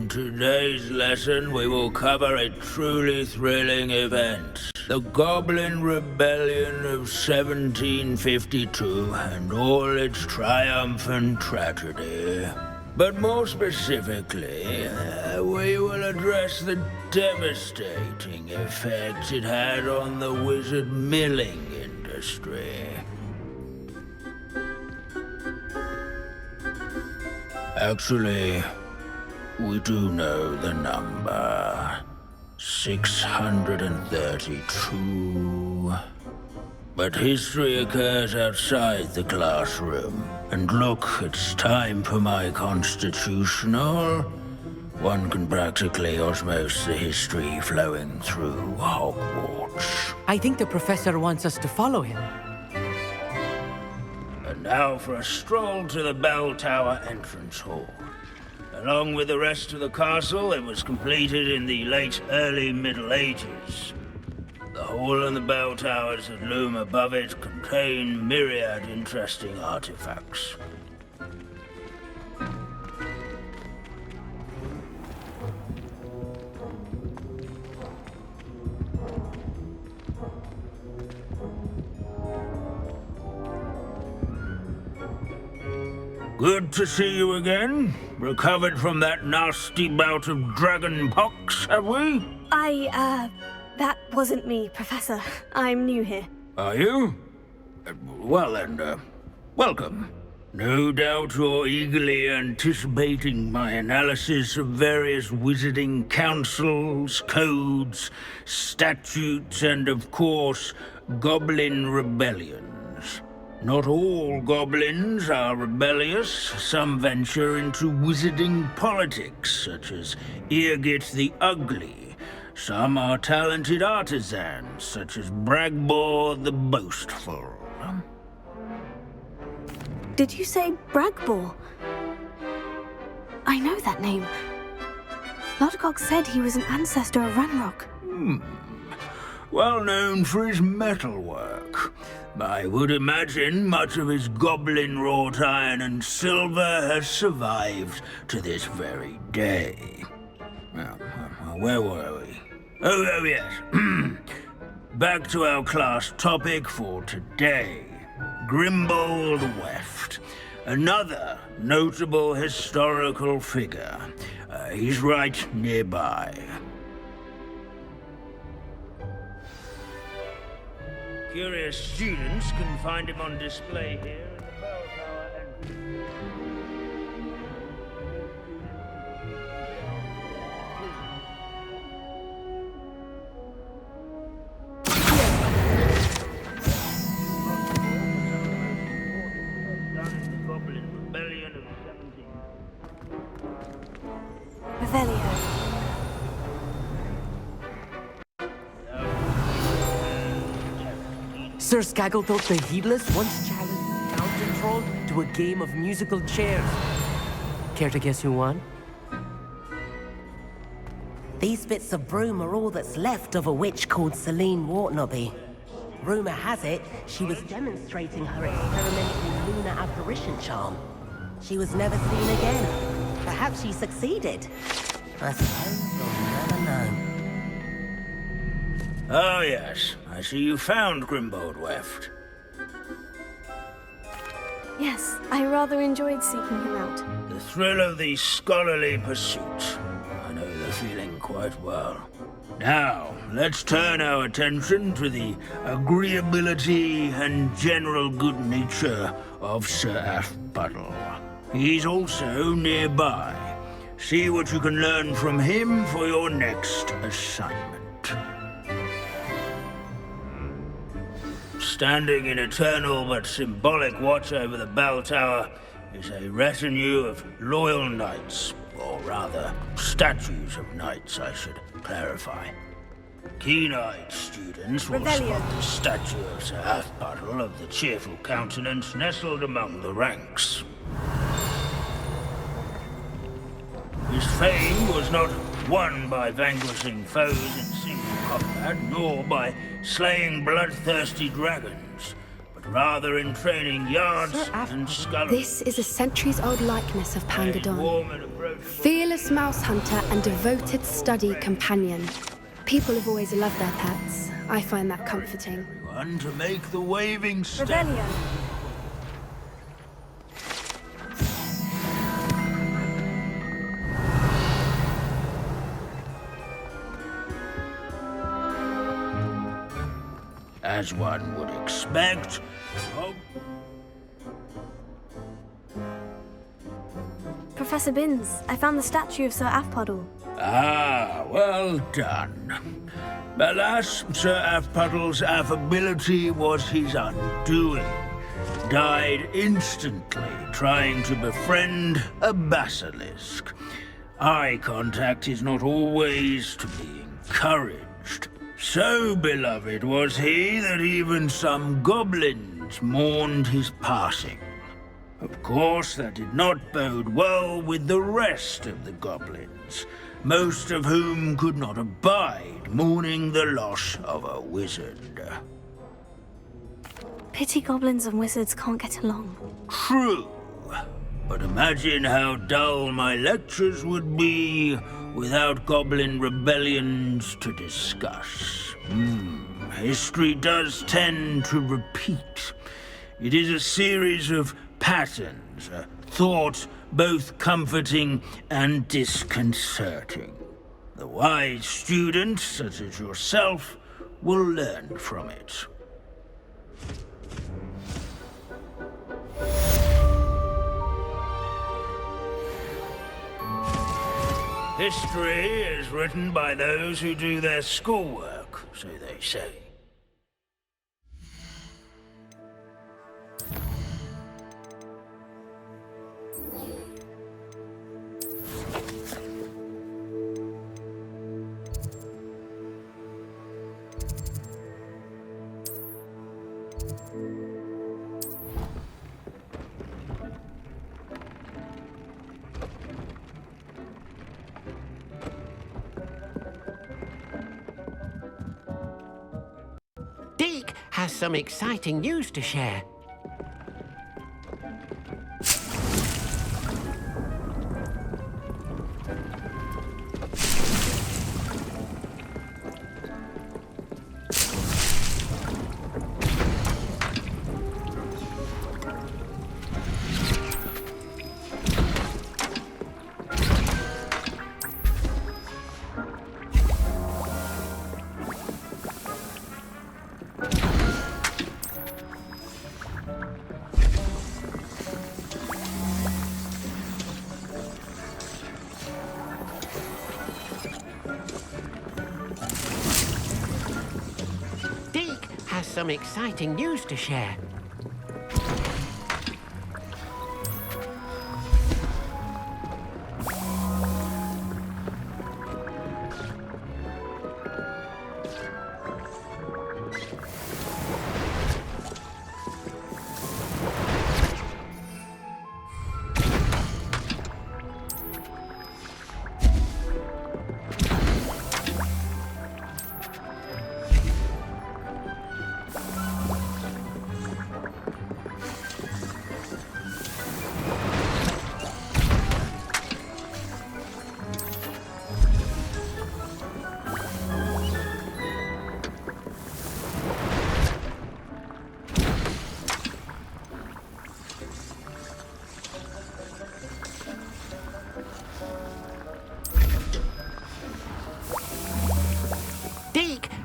In today's lesson, we will cover a truly thrilling event. The Goblin Rebellion of 1752 and all its triumph and tragedy. But more specifically, we will address the devastating effect it had on the wizard milling industry. Actually, we do know the number. 632. But history occurs outside the classroom. And look, it's time for my constitutional. One can practically osmose the history flowing through Hogwarts. I think the professor wants us to follow him. And now for a stroll to the bell tower entrance hall. Along with the rest of the castle, it was completed in the early Middle Ages. The hall and the bell towers that loom above it contain myriad interesting artifacts. Good to see you again. Recovered from that nasty bout of dragon pox, have we? That wasn't me, Professor. I'm new here. Are you? Well then, welcome. No doubt you're eagerly anticipating my analysis of various wizarding councils, codes, statutes, and of course, goblin rebellions. Not all goblins are rebellious. Some venture into wizarding politics, such as Eargit the Ugly. Some are talented artisans, such as Bragbor the Boastful. Did you say Bragbor? I know that name. Lodgok said he was an ancestor of Ranrock. Well known for his metalwork. I would imagine much of his goblin wrought iron and silver has survived to this very day. Well, where were we? Oh yes. Back to our class topic for today. Grimbold Weft. Another notable historical figure. He's right nearby. Curious students can find him on display here in the bell tower entrance. Sir Scagglethorpe the Heedless once challenged Mountain Troll to a game of musical chairs. Care to guess who won? These bits of broom are all that's left of a witch called Celine Wartnobby. Rumor has it, she was demonstrating her experimental lunar apparition charm. She was never seen again. Perhaps she succeeded. I suppose we'll never know. Oh yes, I see you found Grimbold Weft. Yes, I rather enjoyed seeking him out. The thrill of the scholarly pursuit. I know the feeling quite well. Now, let's turn our attention to the agreeability and general good nature of Sir Aphbuttle. He's also nearby. See what you can learn from him for your next assignment. Standing in eternal but symbolic watch over the bell tower is a retinue of loyal knights, or rather, statues of knights, I should clarify. Keen-eyed students will spot the statue of Sir Aphbuttle of the Cheerful Countenance nestled among the ranks. His fame was not won by vanquishing foes in single combat, nor by slaying bloodthirsty dragons, but rather in training yards and scullery. This is a centuries-old likeness of Pangadon. Fearless mouse hunter and devoted study companion. People have always loved their pets. I find that comforting. One to make the waving step. Rebellion. As one would expect. Professor Binns, I found the statue of Sir Afpuddle. Ah, well done. Alas, Sir Afpuddle's affability was his undoing. Died instantly trying to befriend a basilisk. Eye contact is not always to be encouraged. So beloved was he that even some goblins mourned his passing. Of course, that did not bode well with the rest of the goblins, most of whom could not abide mourning the loss of a wizard. Pity goblins and wizards can't get along. True, but imagine how dull my lectures would be without goblin rebellions to discuss. History does tend to repeat. It is a series of patterns, a thought both comforting and disconcerting. The wise student, such as yourself, will learn from it. History is written by those who do their schoolwork, so they say. Deke has some exciting news to share. Some exciting news to share.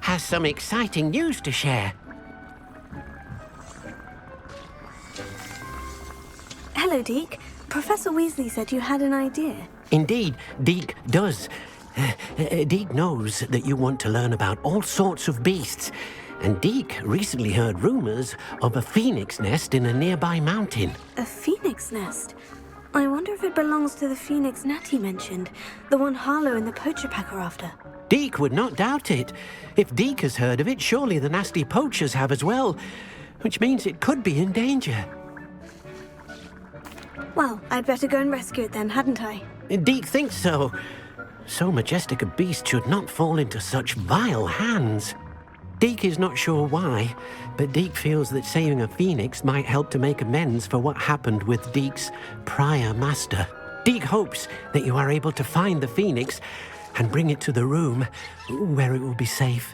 Has some exciting news to share. Hello, Deke. Professor Weasley said you had an idea. Indeed, Deke does. Deke knows that you want to learn about all sorts of beasts, and Deke recently heard rumors of a phoenix nest in a nearby mountain. A phoenix nest? I wonder if it belongs to the phoenix net he mentioned, the one Harlow and the poacher pack are after. Deke would not doubt it. If Deke has heard of it, surely the nasty poachers have as well, which means it could be in danger. Well, I'd better go and rescue it then, hadn't I? Deke thinks so. So majestic a beast should not fall into such vile hands. Deke is not sure why, but Deke feels that saving a phoenix might help to make amends for what happened with Deke's prior master. Deke hopes that you are able to find the phoenix and bring it to the room where it will be safe.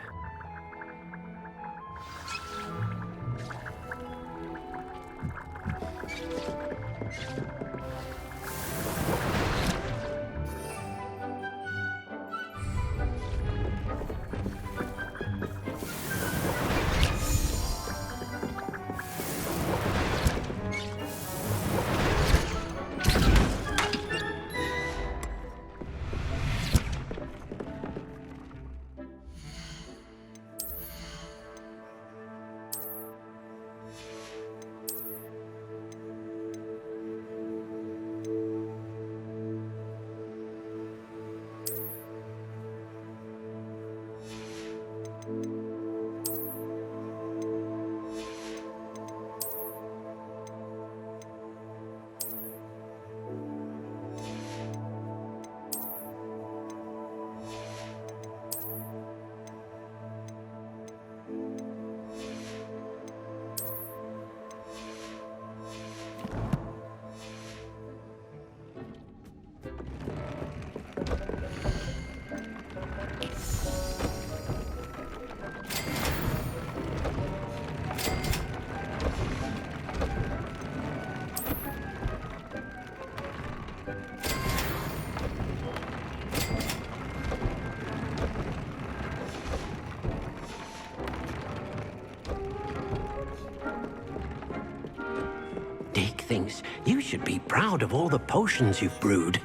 Deke thinks you should be proud of all the potions you've brewed.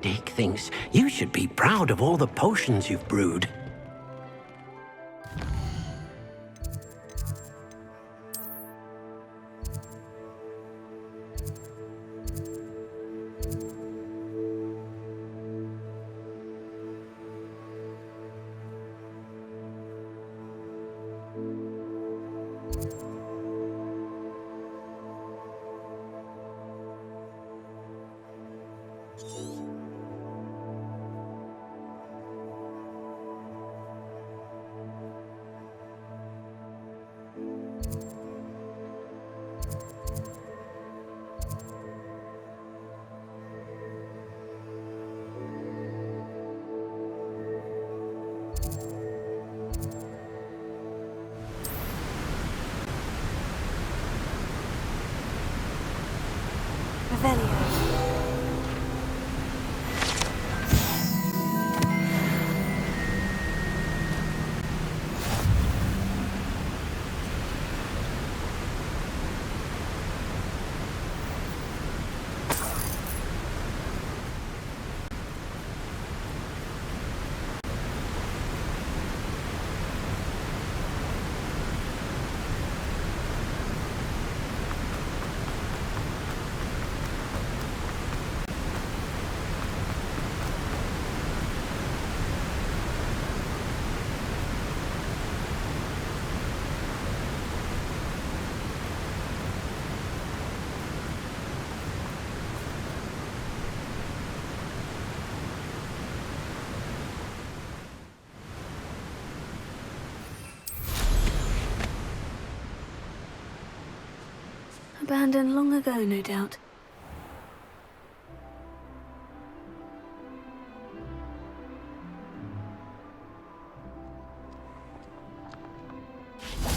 Deke thinks you should be proud of all the potions you've brewed. Revelio. Abandoned long ago, no doubt.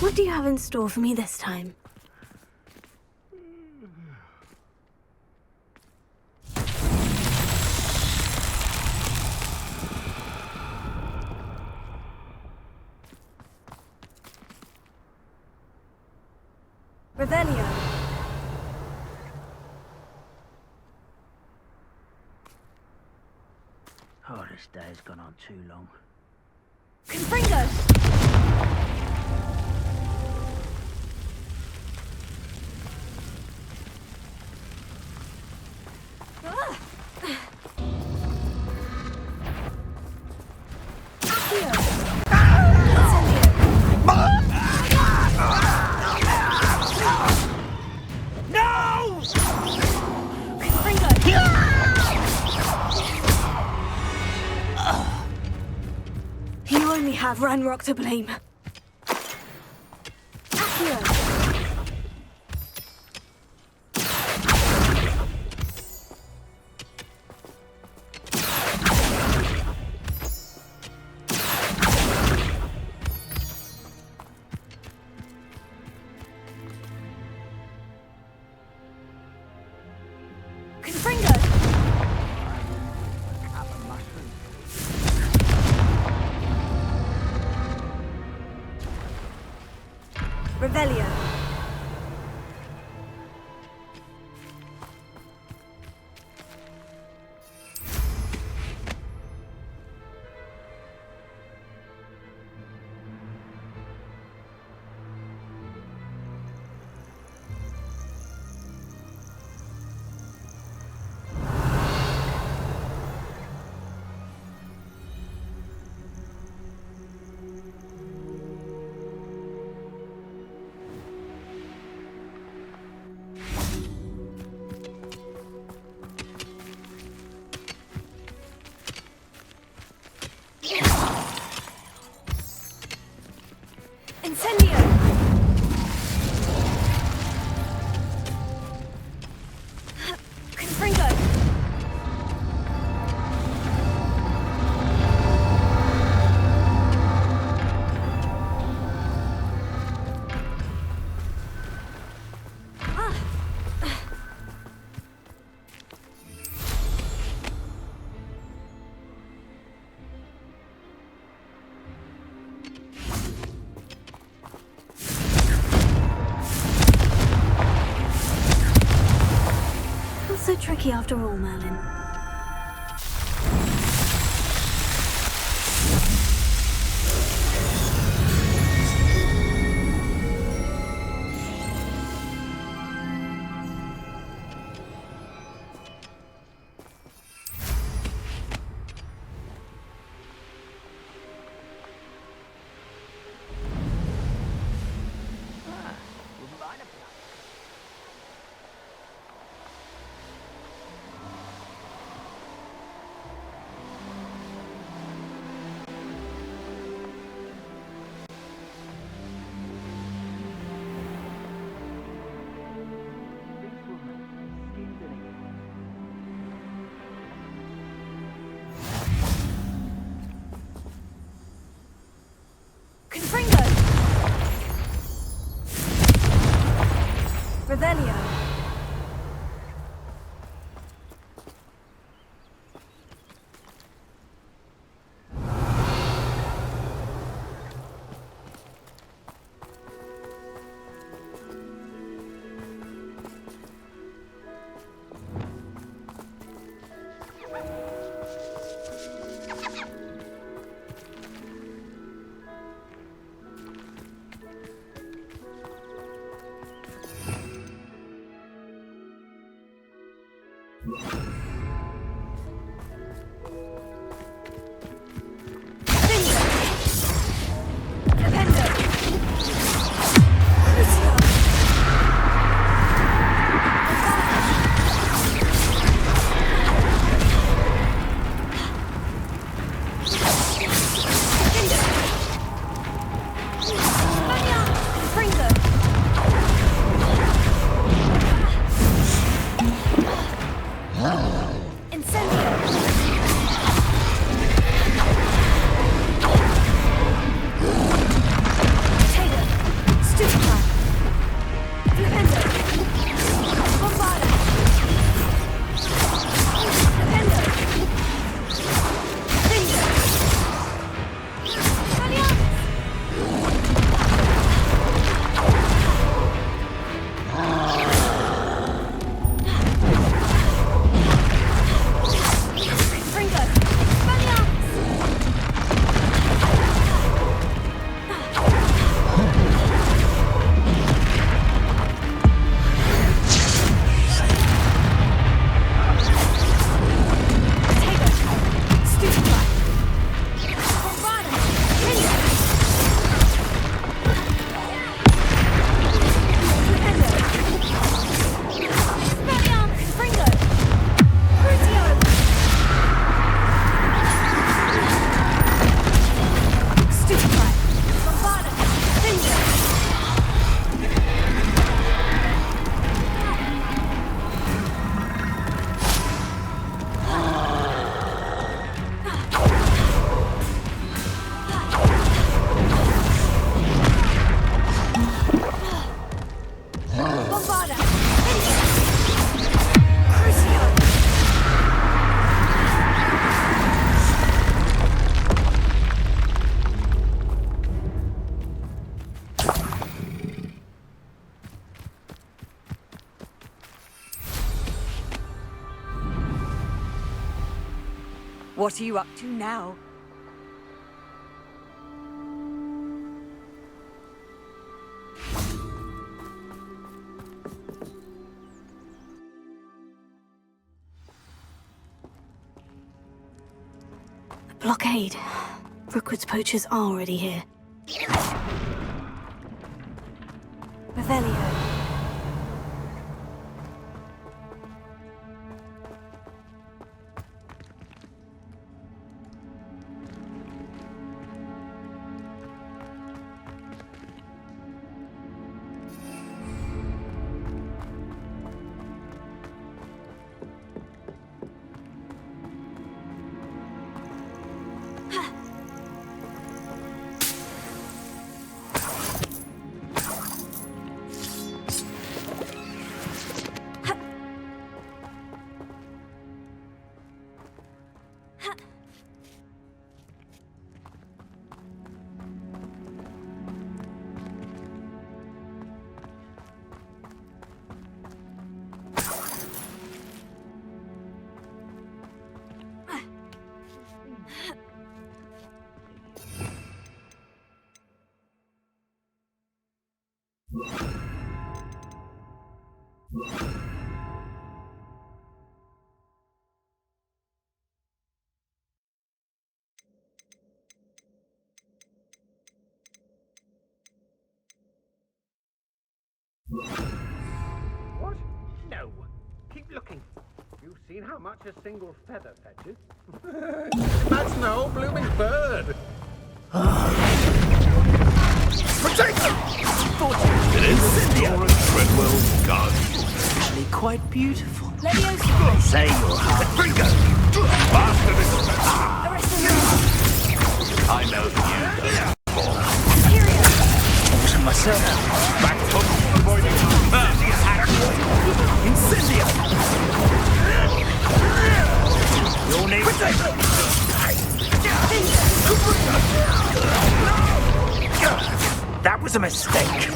What do you have in store for me this time? Revelio. Oh, this day's gone on too long. Confringo! You only have Ranrock to blame. Accio. Confringo! Revelio. Incendio! Confringo! Not so tricky after all, Merlin. Confringo! Revelio! What are you up to now? Blockade. Rookwood's poachers are already here. Revelio. What? No. Keep looking. You've seen how much a single feather fetches? Imagine a whole blooming bird. Protect them! It is Laura Treadwell's garden. Really quite beautiful. Leviosa! Say your heart. Bringo! Bastard is I know you. Wasn't myself. Back hook. Avoiding. Incendio! Your name. That was a mistake.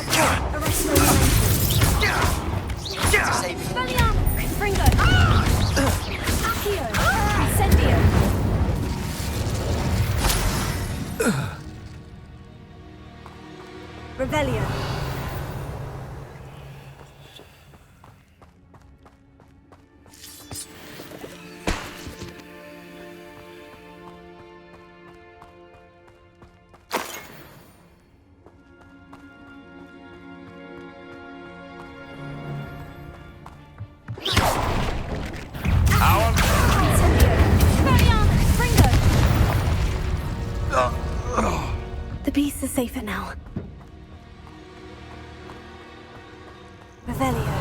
Expelliarmus! Fringo! Accio! Incendio! Revelio! The beasts are safer now. Revelio.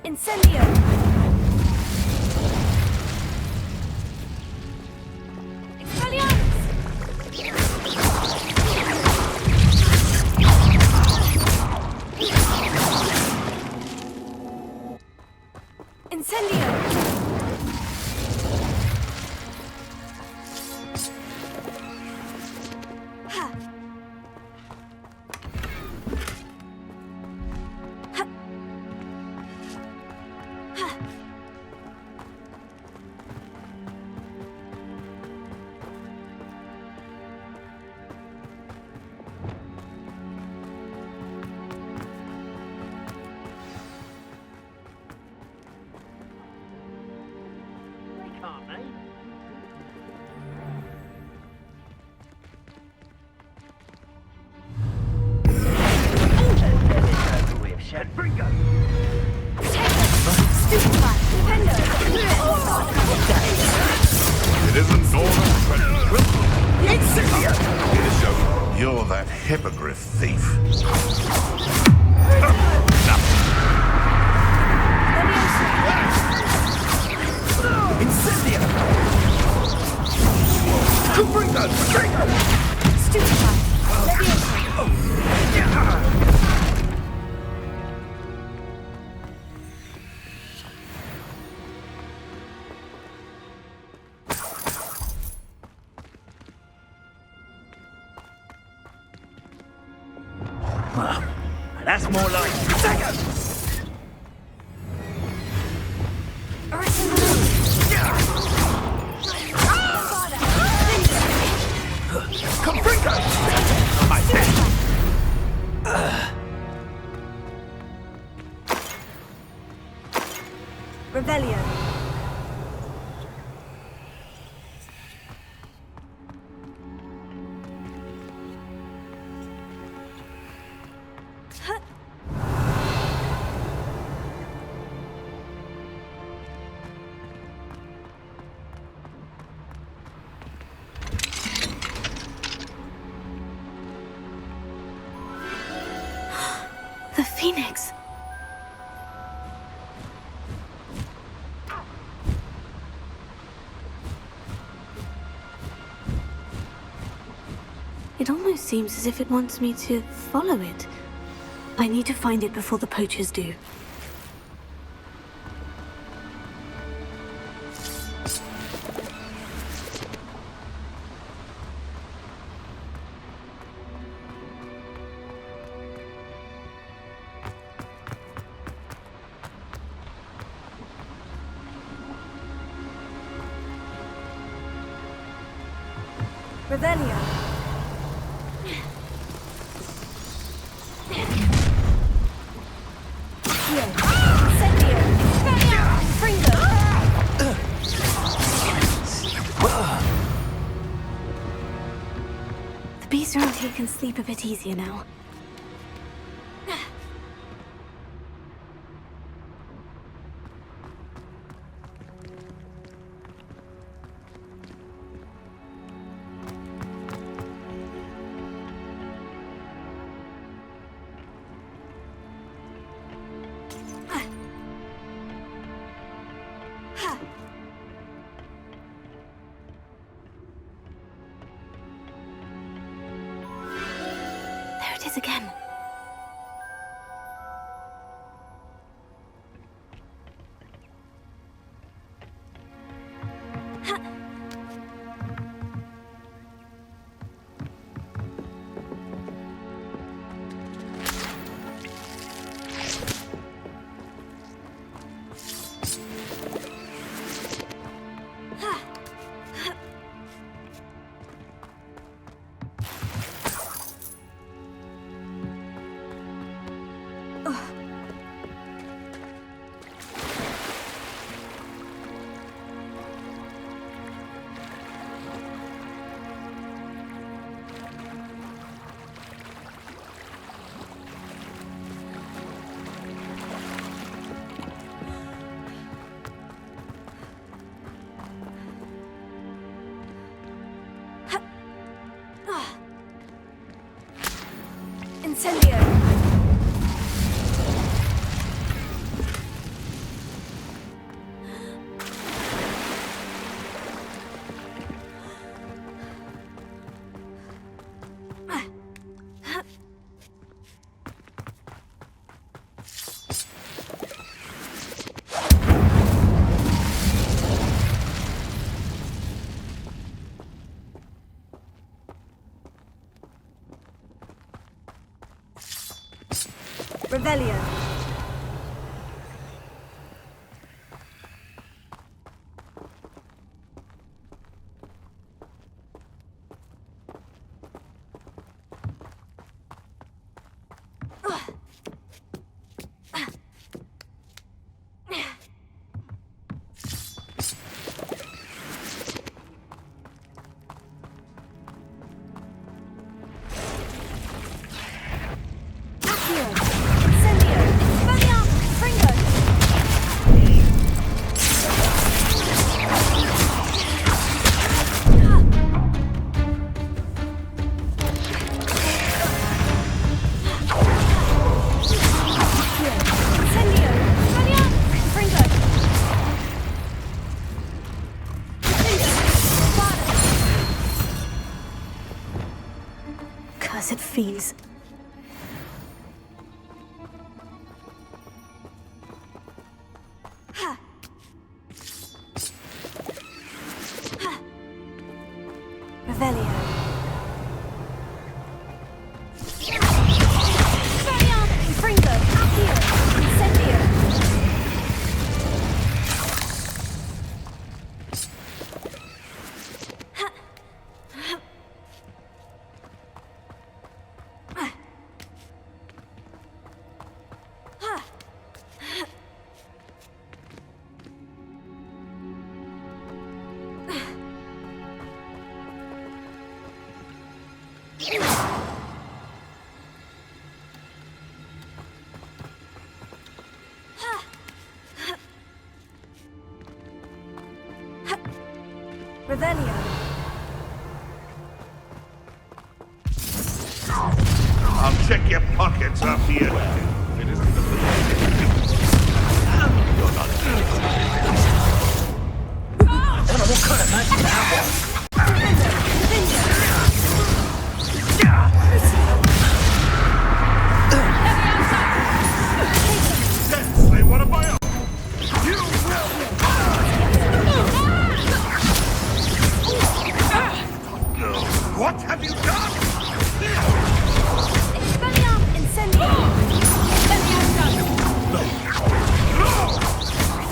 Incendio! Expelliarmus! Incendio! Ha! You're that hippogriff thief. That's more like. Revelio. The Phoenix. It almost seems as if it wants me to follow it. I need to find it before the poachers do. Revelio. Incendio. Fringo. The beasts around here can sleep a bit easier now. There it is again. Incendio. Revelio. Cursed fiends. Revelio. Fringo. Accio. Incendio. Revelio. I'll check your pockets after you. I don't know what kind of magic that was. What have you done? Expelliarm Incendio!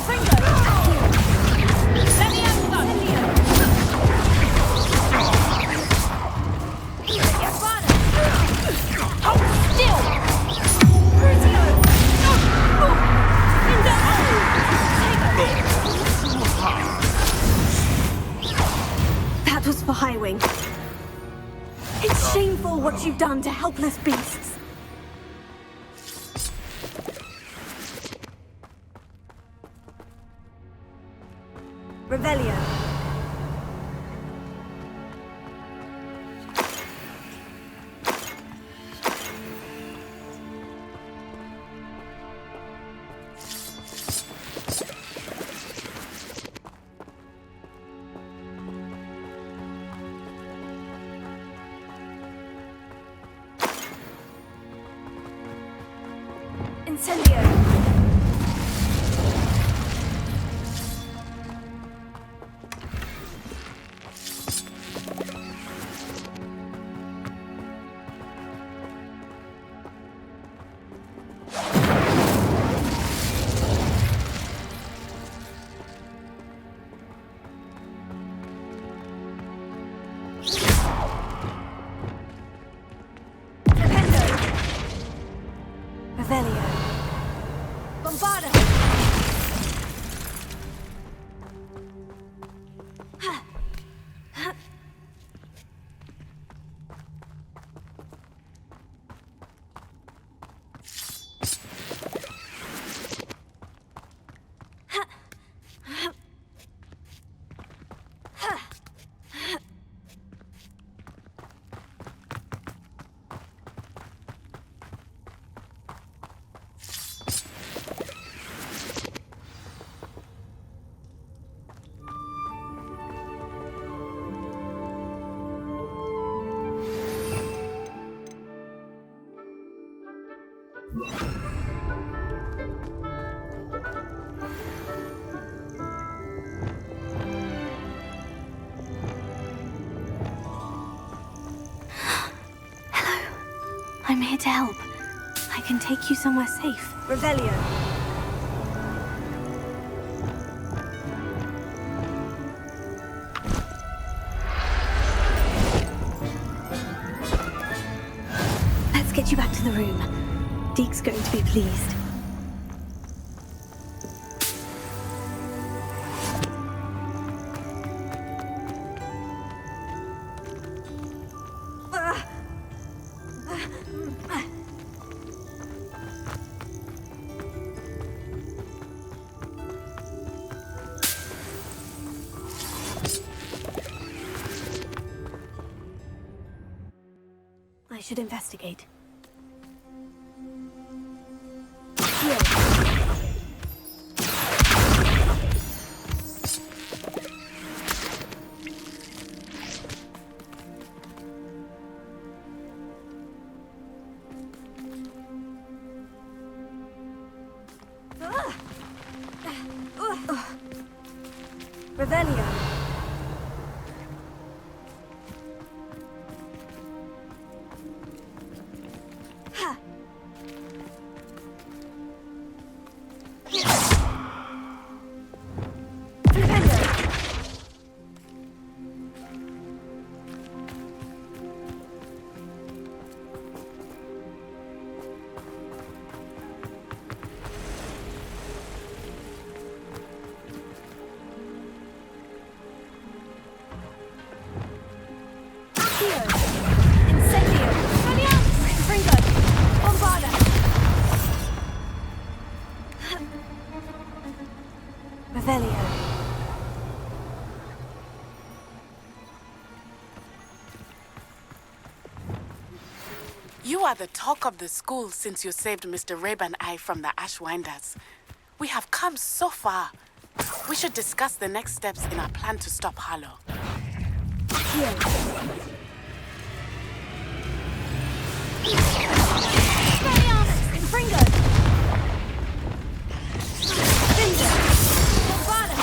Fringo! Hold still! Crucio! That was for Highwing. It's shameful what you've done to helpless beasts. Revelio. Incendio. Revelio. Bombarda! I'm here to help. I can take you somewhere safe. Revelio. Let's get you back to the room. Deke's going to be pleased. I should investigate. Here. Revelio. Incendio! Fringo! Bombarda! Revelio. You are the talk of the school since you saved Mr. Rabe and I from the Ashwinders. We have come so far. We should discuss the next steps in our plan to stop Harlow. Here. Fringo! Fringo! Bombarda!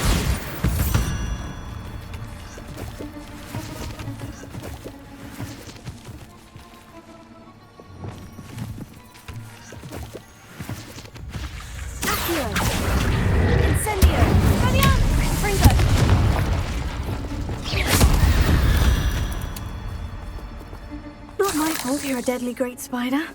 Told you're a deadly great spider.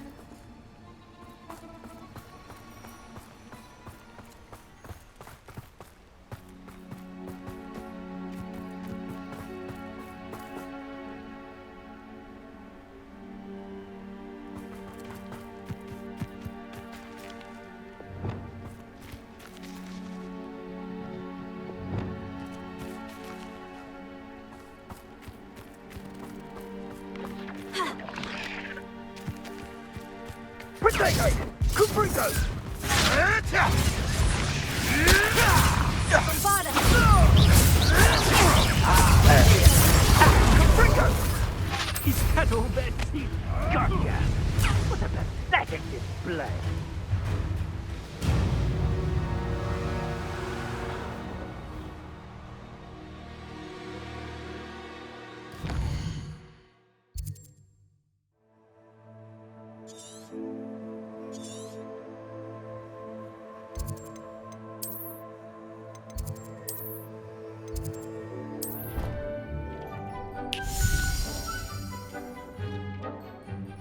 Is that all their teeth? Gotcha! What a pathetic display!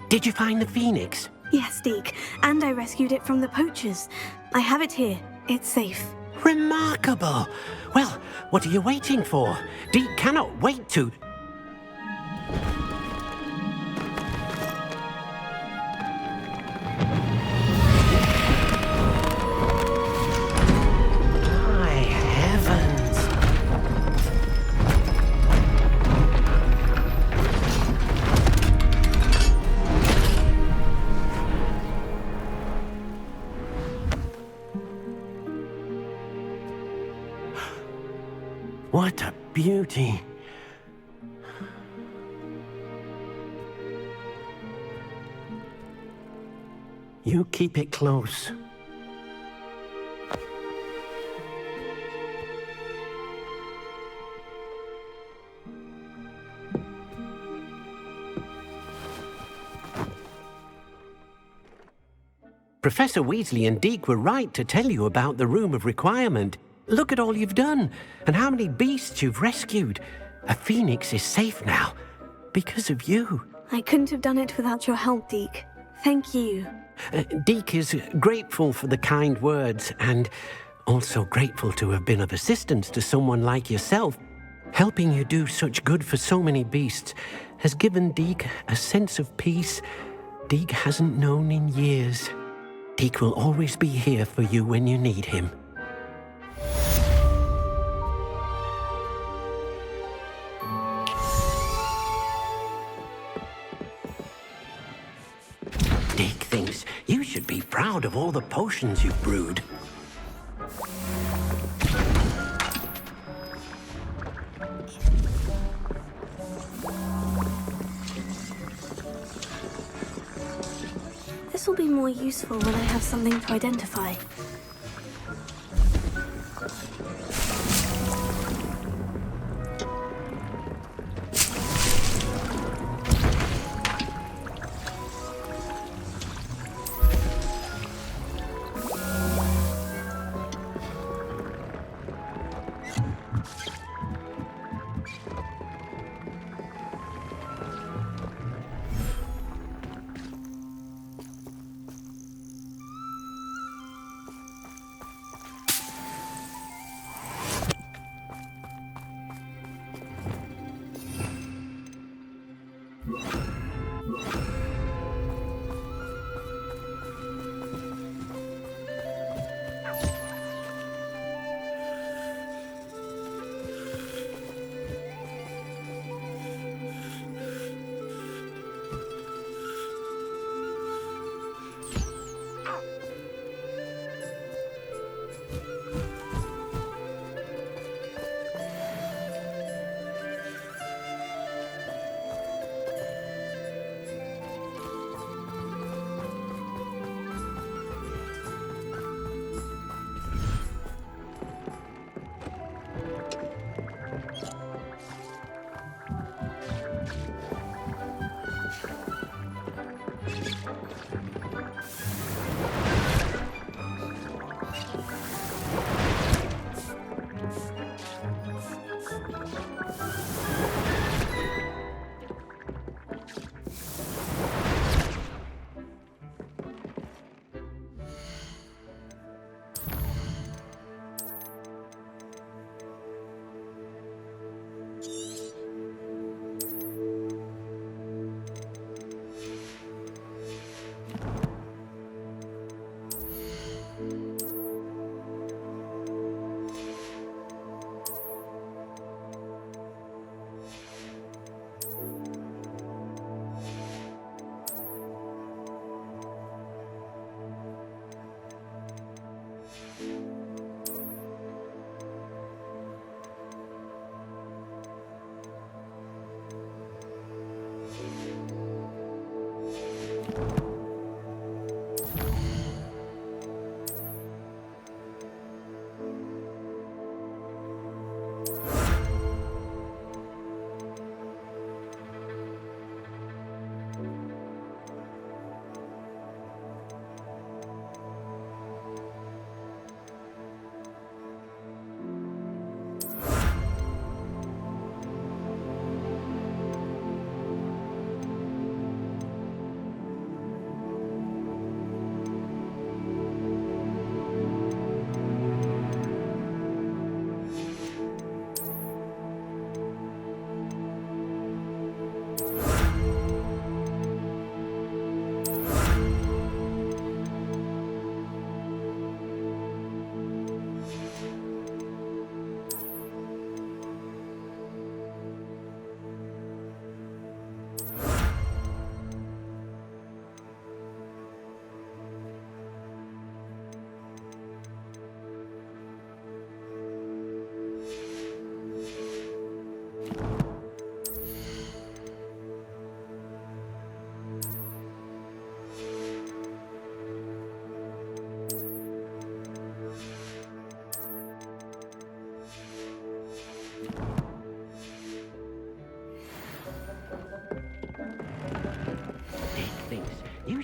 Did you find the phoenix? Yes, Deke. And I rescued it from the poachers. I have it here. It's safe. Remarkable! Well, what are you waiting for? Deke cannot wait to... My heavens! What a beauty! You keep it close. Professor Weasley and Deke were right to tell you about the Room of Requirement. Look at all you've done, and how many beasts you've rescued. A phoenix is safe now, because of you. I couldn't have done it without your help, Deke. Thank you. Deke is grateful for the kind words, and also grateful to have been of assistance to someone like yourself. Helping you do such good for so many beasts has given Deke a sense of peace Deke hasn't known in years. Deke will always be here for you when you need him. Deke thinks you should be proud of all the potions you've brewed. This will be more useful when I have something to identify.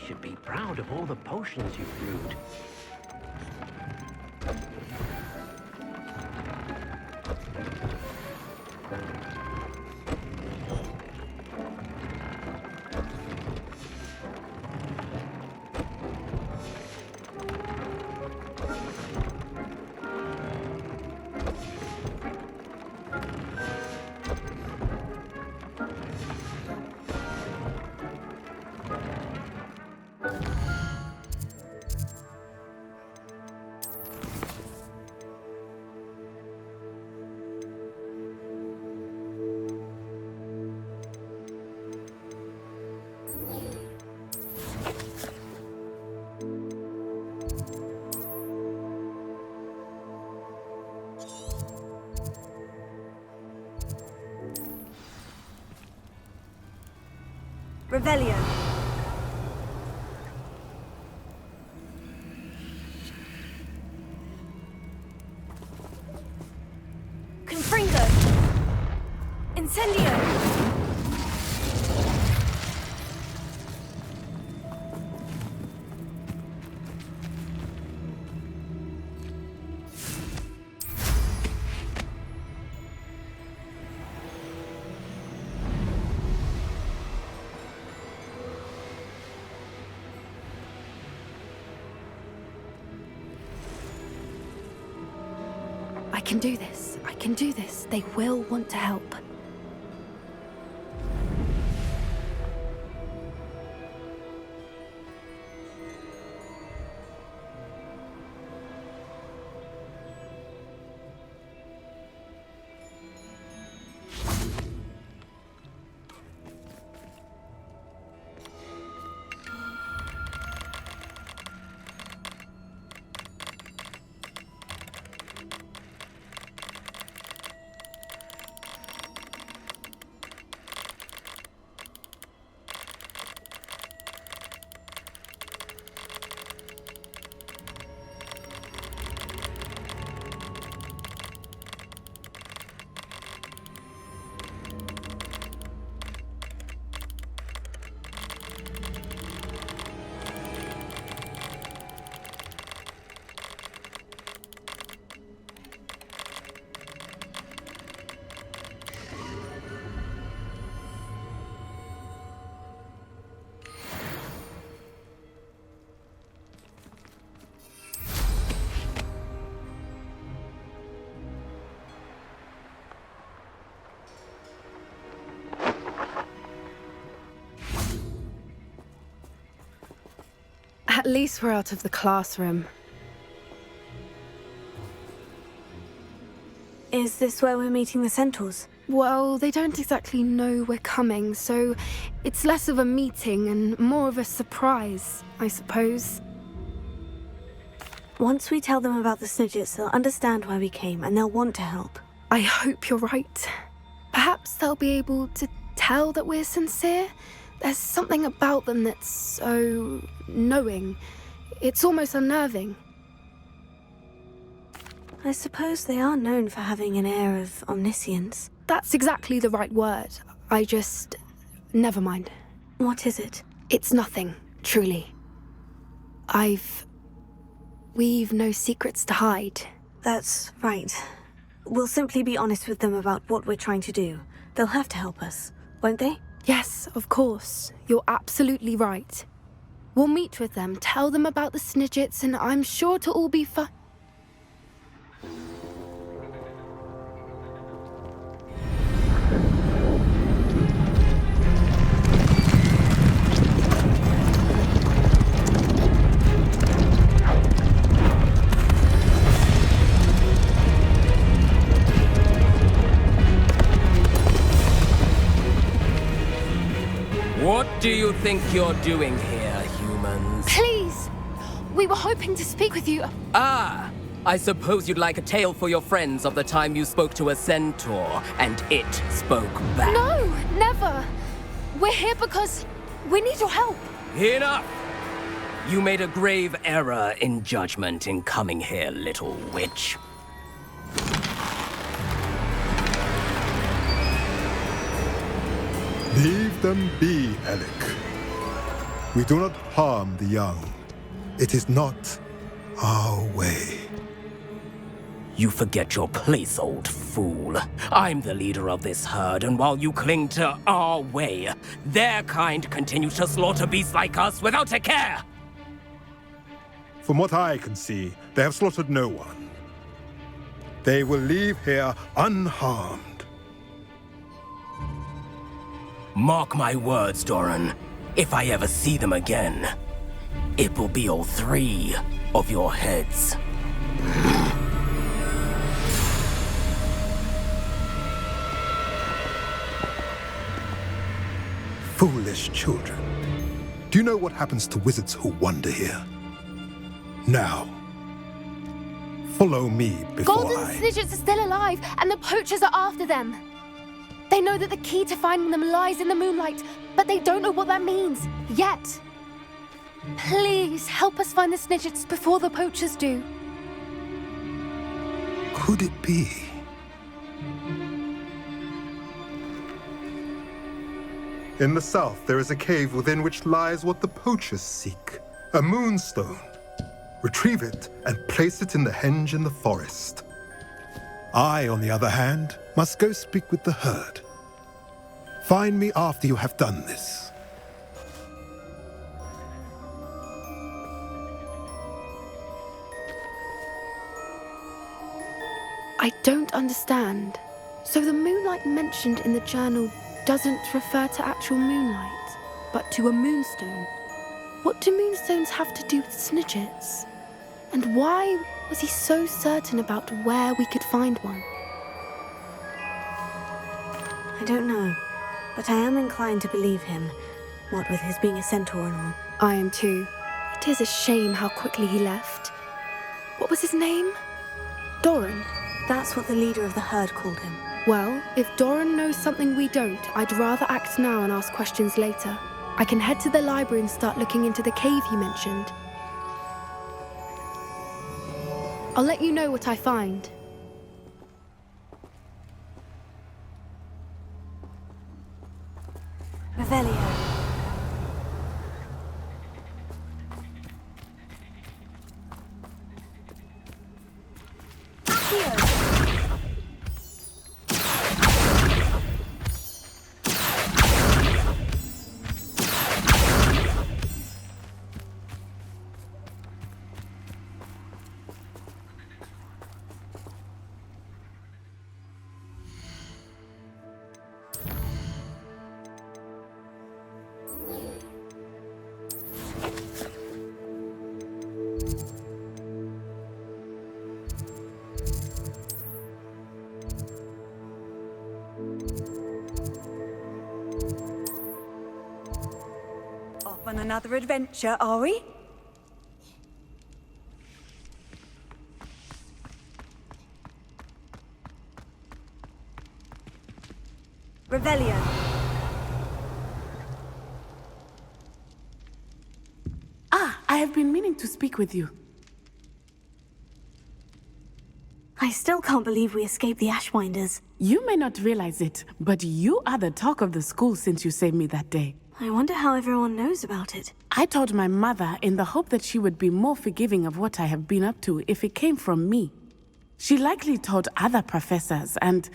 should be proud of all the potions you've brewed. Revelio. Confringo. Incendio. I can do this. I can do this. They will want to help. At least we're out of the classroom. Is this where we're meeting the centaurs? Well, they don't exactly know we're coming, so it's less of a meeting and more of a surprise, I suppose. Once we tell them about the Snidgets, they'll understand why we came and they'll want to help. I hope you're right. Perhaps they'll be able to tell that we're sincere. There's something about them that's so knowing. It's almost unnerving. I suppose they are known for having an air of omniscience. That's exactly the right word. I just... never mind. What is it? It's nothing, truly. We've no secrets to hide. That's right. We'll simply be honest with them about what we're trying to do. They'll have to help us, won't they? Yes, of course. You're absolutely right. We'll meet with them, tell them about the Snidgets, and I'm sure to all be fine. What do you think you're doing here, humans? Please! We were hoping to speak with you. Ah! I suppose you'd like a tale for your friends of the time you spoke to a centaur, and it spoke back. No, never! We're here because we need your help. Enough! You made a grave error in judgment in coming here, little witch. Leave them be, Alec. We do not harm the young. It is not our way. You forget your place, old fool. I'm the leader of this herd, and while you cling to our way, their kind continue to slaughter beasts like us without a care! From what I can see, they have slaughtered no one. They will leave here unharmed. Mark my words, Doran. If I ever see them again, it will be all 3 of your heads. Foolish children. Do you know what happens to wizards who wander here? Now, follow me before Golden Snidgets are still alive, and the poachers are after them. They know that the key to finding them lies in the moonlight, but they don't know what that means, yet. Please, help us find the Snidgets before the poachers do. Could it be? In the south, there is a cave within which lies what the poachers seek. A moonstone. Retrieve it and place it in the henge in the forest. I, on the other hand, must go speak with the herd. Find me after you have done this. I don't understand. So the moonlight mentioned in the journal doesn't refer to actual moonlight, but to a moonstone. What do moonstones have to do with Snidgets? And why was he so certain about where we could find one? I don't know, but I am inclined to believe him, what with his being a centaur and all. I am too. It is a shame how quickly he left. What was his name? Doran? That's what the leader of the herd called him. Well, if Doran knows something we don't, I'd rather act now and ask questions later. I can head to the library and start looking into the cave you mentioned. I'll let you know what I find. Revelio. Off on another adventure, are we? Revelio. I have been meaning to speak with you. I still can't believe we escaped the Ashwinders. You may not realize it, but you are the talk of the school since you saved me that day. I wonder how everyone knows about it. I told my mother in the hope that she would be more forgiving of what I have been up to if it came from me. She likely told other professors, and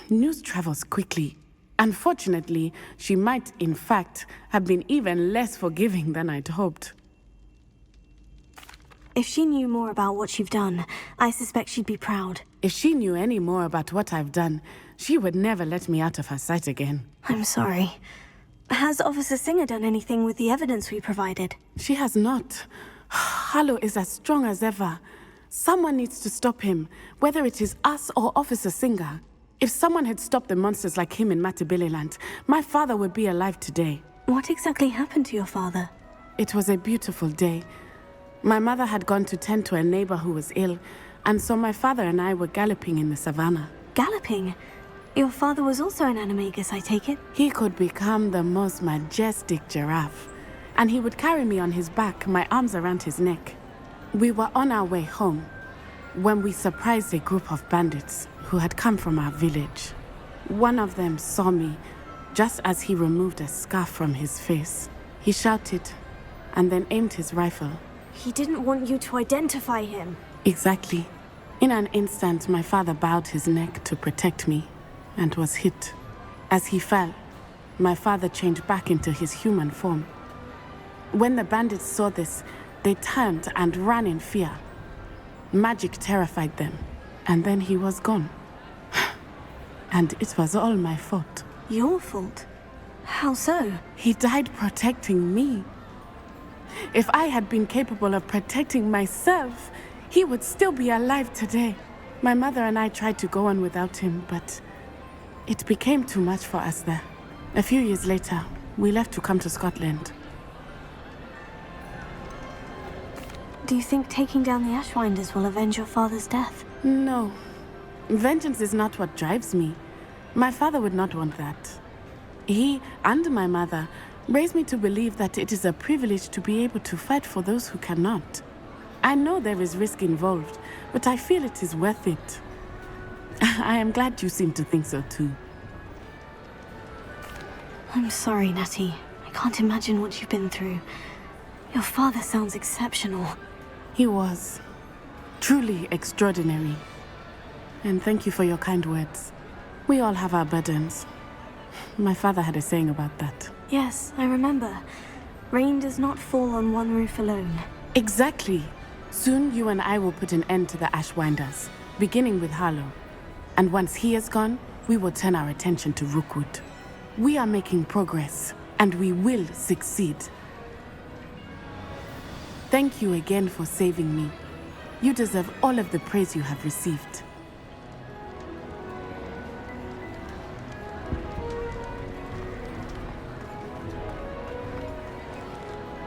news travels quickly. Unfortunately, she might, in fact, have been even less forgiving than I'd hoped. If she knew more about what you've done, I suspect she'd be proud. If she knew any more about what I've done, she would never let me out of her sight again. I'm sorry. Has Officer Singer done anything with the evidence we provided? She has not. Harlow is as strong as ever. Someone needs to stop him, whether it is us or Officer Singer. If someone had stopped the monsters like him in Matabeleland, my father would be alive today. What exactly happened to your father? It was a beautiful day. My mother had gone to tend to a neighbor who was ill, and so my father and I were galloping in the savannah. Galloping? Your father was also an animagus, I take it? He could become the most majestic giraffe, and he would carry me on his back, my arms around his neck. We were on our way home when we surprised a group of bandits who had come from our village. One of them saw me just as he removed a scarf from his face. He shouted and then aimed his rifle. He didn't want you to identify him. Exactly. In an instant, my father bowed his neck to protect me and was hit. As he fell, my father changed back into his human form. When the bandits saw this, they turned and ran in fear. Magic terrified them, and then he was gone. And it was all my fault. Your fault? How so? He died protecting me. If I had been capable of protecting myself, he would still be alive today. My mother and I tried to go on without him, but it became too much for us there. A few years later, we left to come to Scotland. Do you think taking down the Ashwinders will avenge your father's death? No. Vengeance is not what drives me. My father would not want that. He and my mother raised me to believe that it is a privilege to be able to fight for those who cannot. I know there is risk involved, but I feel it is worth it. I am glad you seem to think so too. I'm sorry, Natty. I can't imagine what you've been through. Your father sounds exceptional. He was. Truly extraordinary. And thank you for your kind words. We all have our burdens. My father had a saying about that. Yes, I remember. Rain does not fall on one roof alone. Exactly. Soon you and I will put an end to the Ashwinders, beginning with Harlow. And once he is gone, we will turn our attention to Rookwood. We are making progress, and we will succeed. Thank you again for saving me. You deserve all of the praise you have received.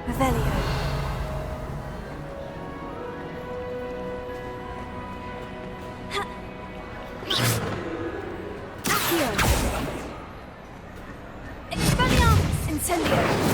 Revelio. Accio. Expelliarmus Incendio.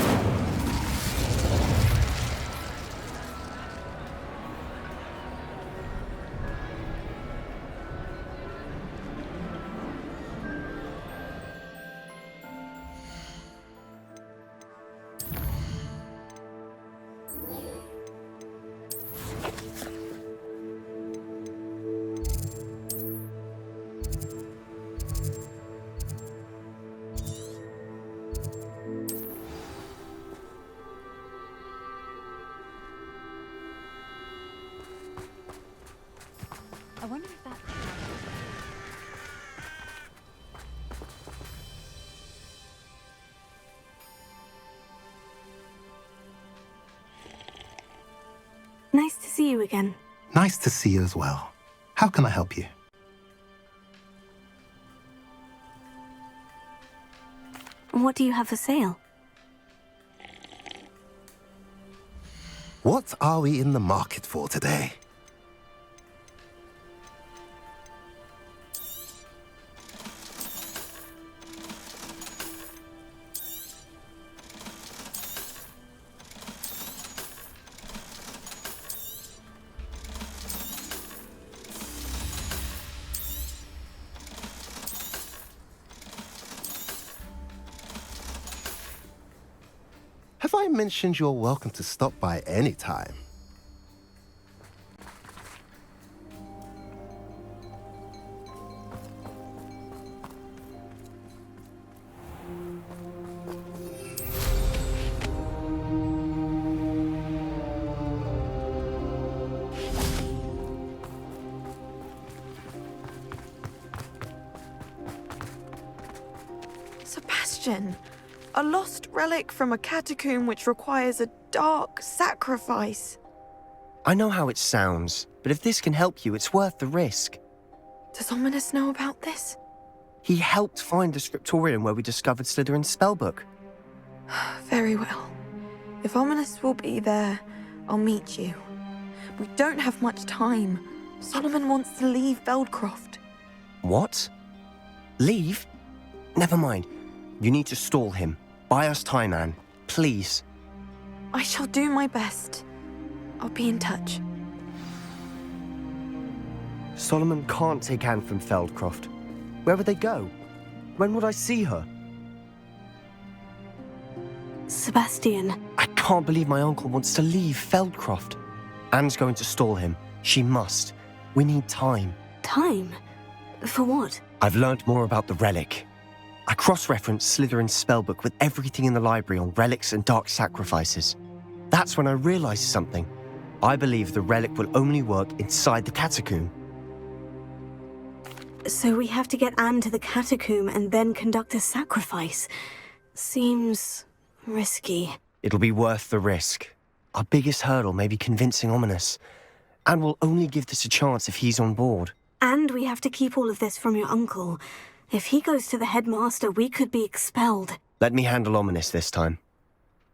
I wonder if that... Nice to see you again. Nice to see you as well. How can I help you? What do you have for sale? What are we in the market for today? Have I mentioned you're welcome to stop by any time? Sebastian, a lost relic from a catacomb which requires a dark sacrifice. I know how it sounds, but if this can help you, it's worth the risk. Does Ominous know about this? He helped find the scriptorium where we discovered Slytherin's spellbook. Very well. If Ominous will be there, I'll meet you. We don't have much time. Solomon wants to leave Feldcroft. What? Leave? Never mind. You need to stall him. Buy us time, Anne. Please. I shall do my best. I'll be in touch. Solomon can't take Anne from Feldcroft. Where would they go? When would I see her? Sebastian. I can't believe my uncle wants to leave Feldcroft. Anne's going to stall him. She must. We need time. Time? For what? I've learned more about the relic. I cross-referenced Slytherin's spellbook with everything in the library on relics and dark sacrifices. That's when I realized something. I believe the relic will only work inside the catacomb. So we have to get Anne to the catacomb and then conduct a sacrifice. Seems risky. It'll be worth the risk. Our biggest hurdle may be convincing Ominous. Anne will only give this a chance if he's on board. And we have to keep all of this from your uncle. If he goes to the headmaster, we could be expelled. Let me handle Ominous this time.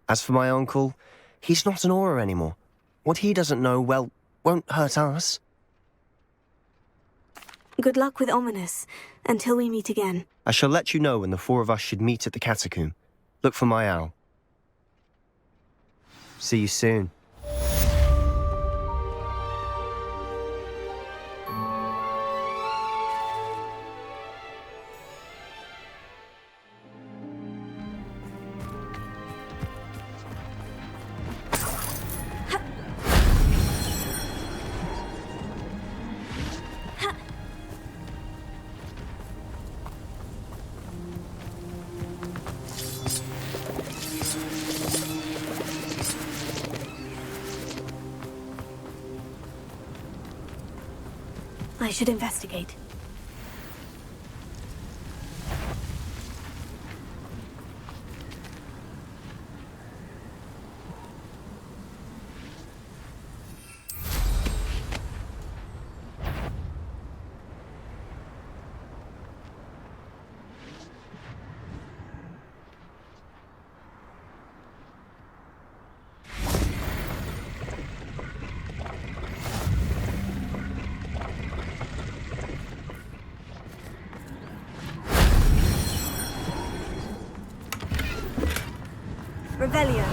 As for my uncle, he's not an Auror anymore. What he doesn't know, well, won't hurt us. Good luck with Ominous, until we meet again. I shall let you know when the four of us should meet at the catacomb. Look for my owl. See you soon. I should investigate. Revelio.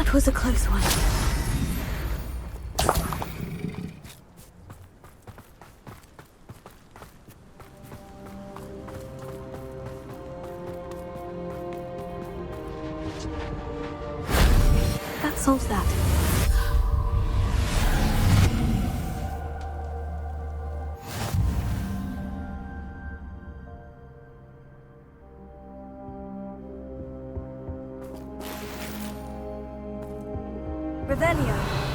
That was a close one. That solves that. Revelio.